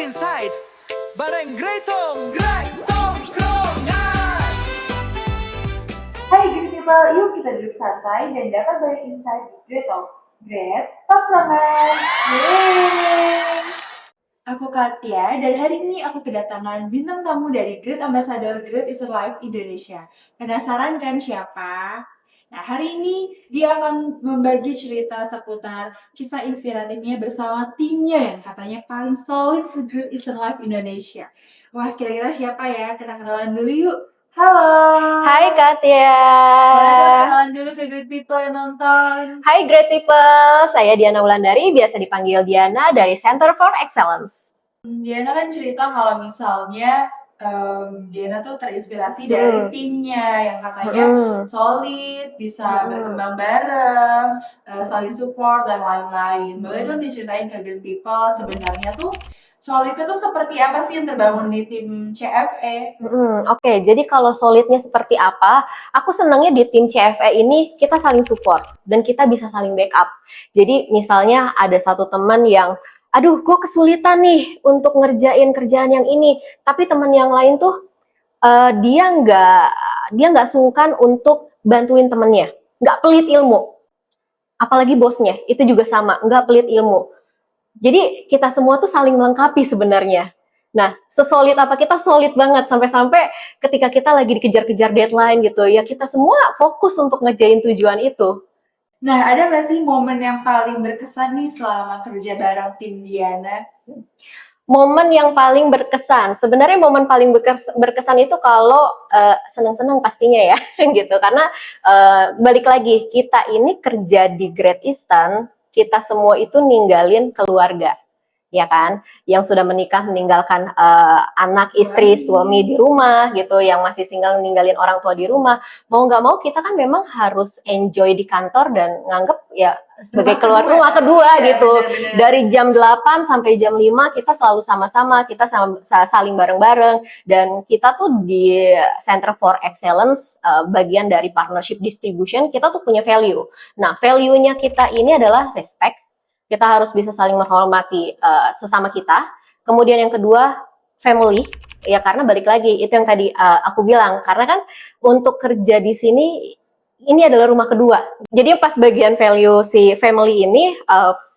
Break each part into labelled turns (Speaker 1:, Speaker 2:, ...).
Speaker 1: inside bareng Greitong Tongkrongan.
Speaker 2: Hai Great People, yuk kita duduk santai dan dapat banyak insight di Great Talk. Great Tongkrongan. Yeay! Aku Katia dan hari ini aku kedatangan bintang tamu dari Great Ambassador Great is Alive Indonesia. Penasaran kan siapa? Nah, hari ini dia akan membagi cerita seputar kisah inspiratifnya bersama timnya yang katanya paling solid se-Great is Alive Indonesia. Wah, kira-kira siapa ya? Kita kenalan dulu yuk. Halo.
Speaker 3: Hai Katia.
Speaker 2: Boleh kenalan dulu ke Great People yang nonton.
Speaker 3: Hai Great People, saya Diana Wulandari, biasa dipanggil Diana dari Center for Excellence.
Speaker 2: Diana kan cerita kalau misalnya Diana tuh terinspirasi dari timnya yang katanya solid, bisa berkembang bareng, saling support dan lain-lain. Boleh dong diceritain ke Great People sebenarnya tuh solid itu seperti apa sih yang terbangun di tim CFE?
Speaker 3: Oke, jadi kalau solidnya seperti apa, aku senangnya di tim CFE ini kita saling support dan kita bisa saling backup. Jadi misalnya ada satu teman yang aduh, gue kesulitan nih untuk ngerjain kerjaan yang ini, tapi teman yang lain tuh dia nggak sungkan untuk bantuin temennya, nggak pelit ilmu. Apalagi bosnya, itu juga sama, nggak pelit ilmu. Jadi kita semua tuh saling melengkapi sebenarnya. Nah, sesolid apa kita solid banget sampai-sampai ketika kita lagi dikejar-kejar deadline gitu, ya kita semua fokus untuk ngerjain tujuan itu.
Speaker 2: Nah, ada nggak sih momen yang paling berkesan nih selama kerja bareng tim Diana?
Speaker 3: Momen yang paling berkesan, sebenarnya momen paling berkesan itu kalau senang-senang pastinya ya, gitu. Karena balik lagi, kita ini kerja di Great Eastern, kita semua itu ninggalin keluarga, ya kan? Yang sudah menikah meninggalkan anak, istri, suami di rumah gitu, yang masih single ninggalin orang tua di rumah. Mau nggak mau kita kan memang harus enjoy di kantor dan nganggep ya sebagai rumah kedua
Speaker 2: ya,
Speaker 3: gitu.
Speaker 2: bener-bener.
Speaker 3: Dari jam 8 sampai jam 5 kita selalu sama-sama, kita saling bareng-bareng, dan kita tuh di Center for Excellence bagian dari partnership distribution, kita tuh punya value. Nah, value-nya kita ini adalah respect. Kita harus bisa saling menghormati sesama kita. Kemudian yang kedua, family. Ya karena balik lagi, itu yang tadi aku bilang. Karena kan untuk kerja di sini, ini adalah rumah kedua. Jadi pas bagian value si family ini,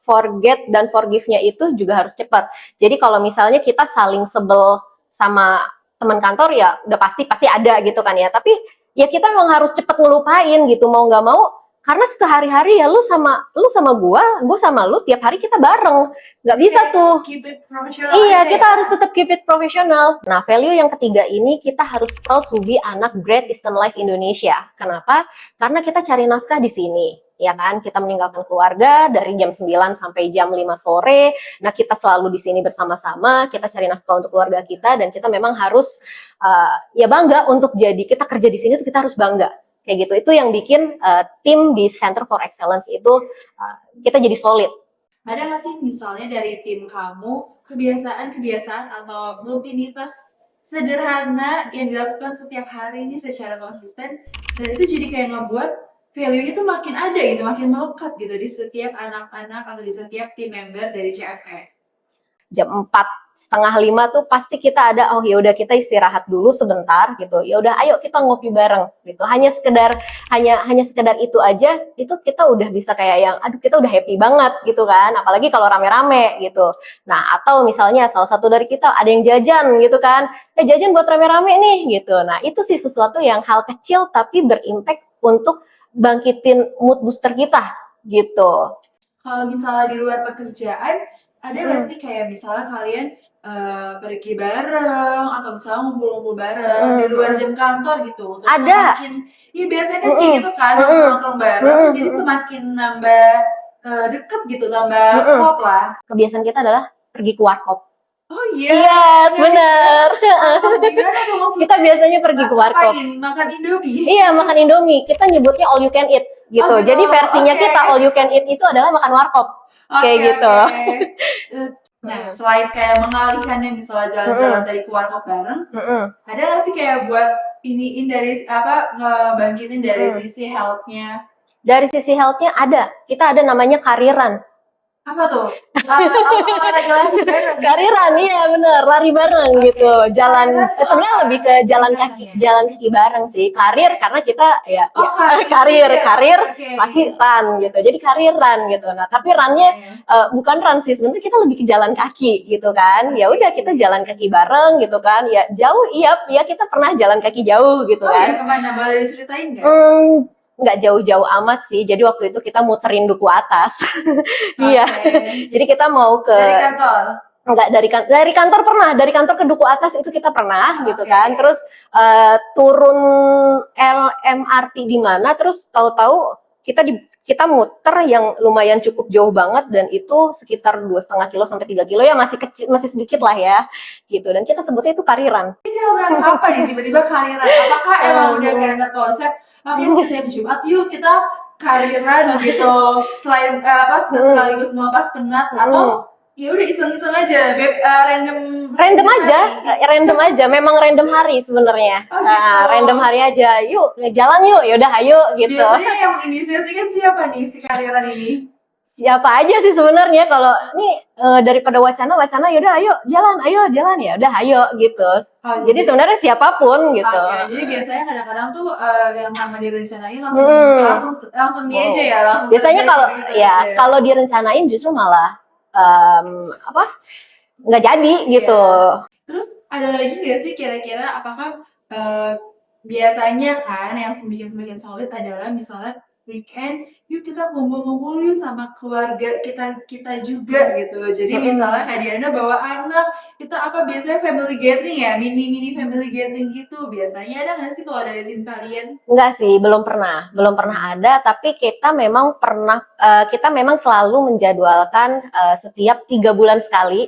Speaker 3: forget dan forgive-nya itu juga harus cepat. Jadi kalau misalnya kita saling sebel sama teman kantor, ya udah pasti ada gitu kan ya. Tapi ya kita memang harus cepat ngelupain gitu, mau nggak mau. Karena sehari-hari ya lu sama gua sama lu tiap hari kita bareng. Nggak bisa tuh.
Speaker 2: Keep it professional.
Speaker 3: Iya, kita harus tetap keep it professional. Nah, value yang ketiga ini kita harus proud to be anak Great Eastern Life Indonesia. Kenapa? Karena kita cari nafkah di sini. Ya kan, kita meninggalkan keluarga dari jam 9 sampai jam 5 sore. Nah, kita selalu di sini bersama-sama, kita cari nafkah untuk keluarga kita, dan kita memang harus ya bangga untuk kita kerja di sini tuh kita harus bangga. Kayak gitu, itu yang bikin tim di Center for Excellence itu kita jadi solid.
Speaker 2: Ada nggak sih misalnya dari tim kamu kebiasaan-kebiasaan atau rutinitas sederhana yang dilakukan setiap hari ini secara konsisten dan itu jadi kayak ngebuat value itu makin ada gitu, makin melekat gitu di setiap anak-anak atau di setiap tim member dari CFE.
Speaker 3: Jam 4:30 tuh pasti kita ada, oh ya udah kita istirahat dulu sebentar gitu. Ya udah ayo kita ngopi bareng gitu. Hanya sekedar itu aja, itu kita udah bisa kayak yang aduh kita udah happy banget gitu kan. Apalagi kalau rame-rame gitu. Nah, atau misalnya salah satu dari kita ada yang jajan gitu kan. Jajan buat rame-rame nih gitu. Nah, itu sih sesuatu yang hal kecil tapi berimpact untuk bangkitin mood booster kita gitu.
Speaker 2: Kalau misalnya di luar pekerjaan, ada nggak sih kayak misalnya kalian pergi bareng atau misalnya ngumpul-ngumpul bareng di luar jam kantor gitu?
Speaker 3: Ada.
Speaker 2: Iya biasanya kan kayak gitu kan, nongkrong bareng, jadi semakin nambah deket gitu, nambah klop lah.
Speaker 3: Kebiasaan kita adalah pergi ke warkop.
Speaker 2: Oh iya.
Speaker 3: Yes, benar.
Speaker 2: Gimana tuh maksudnya?
Speaker 3: Kita biasanya pergi ke warkop.
Speaker 2: Makan Indomie?
Speaker 3: Iya, makan Indomie. Kita nyebutnya all you can eat gitu.
Speaker 2: Oh, gitu.
Speaker 3: Jadi versinya kita all you can eat itu adalah makan warkop. Kayak gitu.
Speaker 2: Nah, selain kayak mengalihkan yang misalnya jalan-jalan dari ke warkop bareng, ada nggak sih kayak buat ngebangkitin dari sisi health-nya?
Speaker 3: Dari sisi health-nya ada. Kita ada namanya kariran.
Speaker 2: Apa tuh? Olahraga lari bareng.
Speaker 3: Kariran, iya bener, lari bareng gitu, jalan
Speaker 2: Kariran tuh
Speaker 3: sebenarnya
Speaker 2: apa?
Speaker 3: lebih ke jalan kaki bareng sih. Karir karena kita ya,
Speaker 2: Oh, karir.
Speaker 3: karir
Speaker 2: Oke.
Speaker 3: spasi run gitu, jadi karir run gitu. Nah tapi runnya bukan run sih, sebenarnya kita lebih ke jalan kaki gitu kan. Ya udah kita jalan kaki bareng gitu kan, ya jauh, iya kita pernah jalan kaki jauh gitu
Speaker 2: Oh ya,
Speaker 3: kan.
Speaker 2: kemana? Boleh diceritain nggak?
Speaker 3: Nggak jauh-jauh amat sih, jadi waktu itu kita muterin Duku Atas. Iya,
Speaker 2: Oke.
Speaker 3: jadi kita mau ke
Speaker 2: Dari kantor.
Speaker 3: enggak dari kantor pernah, dari kantor ke Duku Atas itu kita pernah gitu
Speaker 2: Oke.
Speaker 3: kan. Terus turun LMRT di mana, terus tahu-tahu kita muter yang lumayan cukup jauh banget, dan itu sekitar 2,5 kilo sampai 3 kilo, ya masih kecil, masih sedikit lah ya gitu, dan kita sebutnya itu kariran.
Speaker 2: Ini program apa nih tiba-tiba kariran? Apakah emang udah kayak konsep? Oke, setiap Jumat yuk kita kariran gitu. Selain sekaligus melepas penat atau ya udah iseng-iseng aja,
Speaker 3: random aja, memang random hari sebenarnya.
Speaker 2: Oh, gitu.
Speaker 3: Random hari aja, yuk jalan yuk, yaudah ayo gitu.
Speaker 2: Biasanya yang menginisiasikan siapa nih si kariran ini?
Speaker 3: Siapa aja sih sebenarnya, kalau ini daripada wacana yaudah ayo jalan ya udah ayo gitu.
Speaker 2: Oh,
Speaker 3: Jadi sebenarnya siapapun gitu.
Speaker 2: Oke, jadi biasanya kadang-kadang tuh yang nama direncanain langsung dia aja ya, langsung
Speaker 3: Biasanya
Speaker 2: kerja
Speaker 3: kalau
Speaker 2: gitu
Speaker 3: ya
Speaker 2: aja.
Speaker 3: kalau direncanain justru malah nggak jadi gitu.
Speaker 2: Terus ada lagi nggak sih kira-kira apakah biasanya kan yang semakin solid adalah misalnya weekend, yuk kita ngumpul-ngumpul yuk sama keluarga kita juga gitu. Jadi misalnya Kak Diana bawa anak, kita apa biasanya family gathering ya, mini family gathering gitu. Biasanya ada nggak sih kalau dari tim kalian?
Speaker 3: Enggak sih, belum pernah ada. Tapi kita memang selalu menjadwalkan setiap 3 bulan sekali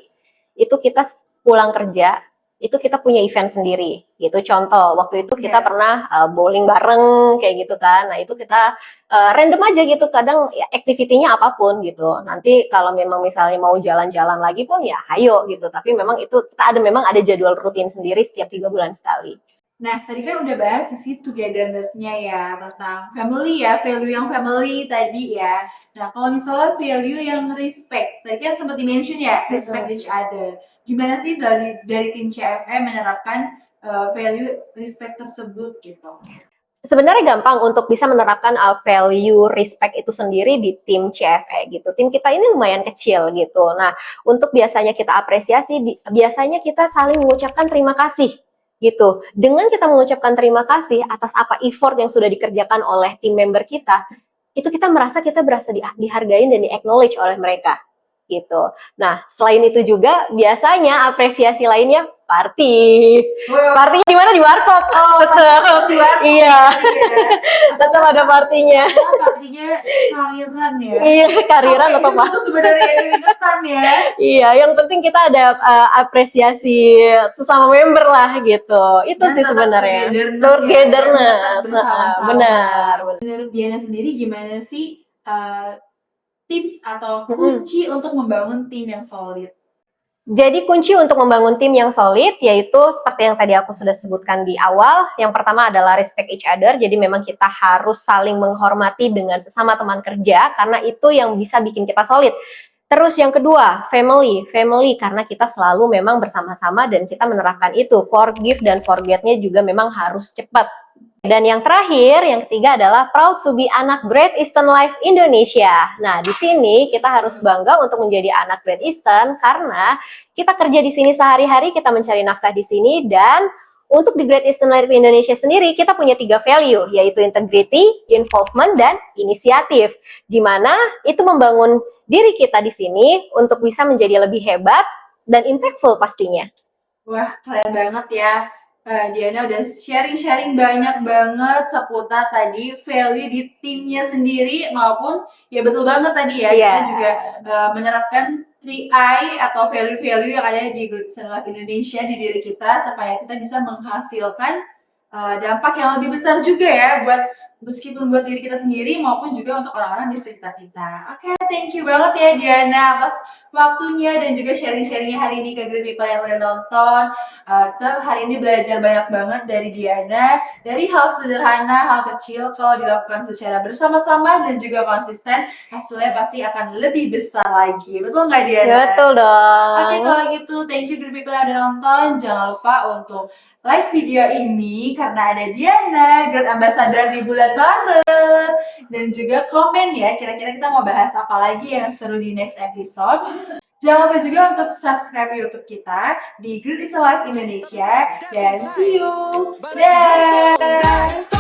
Speaker 3: itu kita pulang kerja, itu kita punya event sendiri gitu. Contoh waktu itu kita pernah bowling bareng kayak gitu kan. Nah itu kita random aja gitu, kadang ya, aktivitinya apapun gitu. Nanti kalau memang misalnya mau jalan-jalan lagi pun ya ayo gitu, tapi memang itu kita memang ada jadwal rutin sendiri setiap 3 bulan sekali.
Speaker 2: Nah, tadi kan udah bahas sisi togetherness-nya ya, tentang family ya, value yang family tadi ya. Nah, kalau misalnya value yang respect, tadi kan sempat di-mention ya, respect each other. Gimana sih dari tim CFE menerapkan value respect tersebut gitu?
Speaker 3: Sebenarnya gampang untuk bisa menerapkan value respect itu sendiri di tim CFE gitu. Tim kita ini lumayan kecil gitu. Nah, untuk biasanya kita apresiasi, biasanya kita saling mengucapkan terima kasih gitu. Dengan kita mengucapkan terima kasih atas apa effort yang sudah dikerjakan oleh tim member kita, itu kita merasa kita berasa dihargain dan di-acknowledge oleh mereka gitu. Nah, selain itu juga biasanya apresiasi lainnya party. Partinya di mana? Di warkop.
Speaker 2: Tetap di warkop.
Speaker 3: Iya. Tetap ada partinya.
Speaker 2: Partinya kariran ya.
Speaker 3: Iya, kariran atau apa?
Speaker 2: Itu sebenarnya keringetan ya.
Speaker 3: Iya, yang penting kita ada apresiasi sesama member lah gitu. Itu sih sebenarnya. Togetherness. Benar.
Speaker 2: Menurut Diana sendiri gimana sih tips atau kunci untuk membangun tim yang solid?
Speaker 3: Jadi kunci untuk membangun tim yang solid yaitu seperti yang tadi aku sudah sebutkan di awal. Yang pertama adalah respect each other. Jadi memang kita harus saling menghormati dengan sesama teman kerja karena itu yang bisa bikin kita solid. Terus yang kedua, family karena kita selalu memang bersama-sama dan kita menerapkan itu. Forgive dan forget-nya juga memang harus cepat. Dan yang terakhir, yang ketiga adalah proud to be anak Great Eastern Life Indonesia. Nah, di sini kita harus bangga untuk menjadi anak Great Eastern karena kita kerja di sini sehari-hari, kita mencari nafkah di sini, dan untuk di Great Eastern Life Indonesia sendiri kita punya 3 value, yaitu integrity, involvement, dan inisiatif. Di mana itu membangun diri kita di sini untuk bisa menjadi lebih hebat dan impactful pastinya.
Speaker 2: Wah, keren banget ya. Diana udah sharing banyak banget seputar tadi value di timnya sendiri maupun ya betul banget tadi ya kita juga menerapkan 3I atau value-value yang ada di Great Indonesia di diri kita supaya kita bisa menghasilkan dampak yang lebih besar juga ya buat meskipun buat diri kita sendiri maupun juga untuk orang-orang di sekitar kita. Oke, thank you banget ya Diana atas waktunya dan juga sharing-sharingnya hari ini ke Great People yang udah nonton. Kita hari ini belajar banyak banget dari Diana, dari hal sederhana, hal kecil kalau dilakukan secara bersama-sama dan juga konsisten, hasilnya pasti akan lebih besar lagi. Betul nggak Diana?
Speaker 3: Betul dong.
Speaker 2: Oke, kalau gitu thank you Great People yang udah nonton. Jangan lupa untuk like video ini karena ada Diana, Great Ambassador di bulan Maret. Dan juga komen ya, kira-kira kita mau bahas apa lagi yang seru di next episode. Jangan lupa juga untuk subscribe YouTube kita di Great is Alive Indonesia. Dan see you!
Speaker 1: Bareng Greto
Speaker 2: Dah!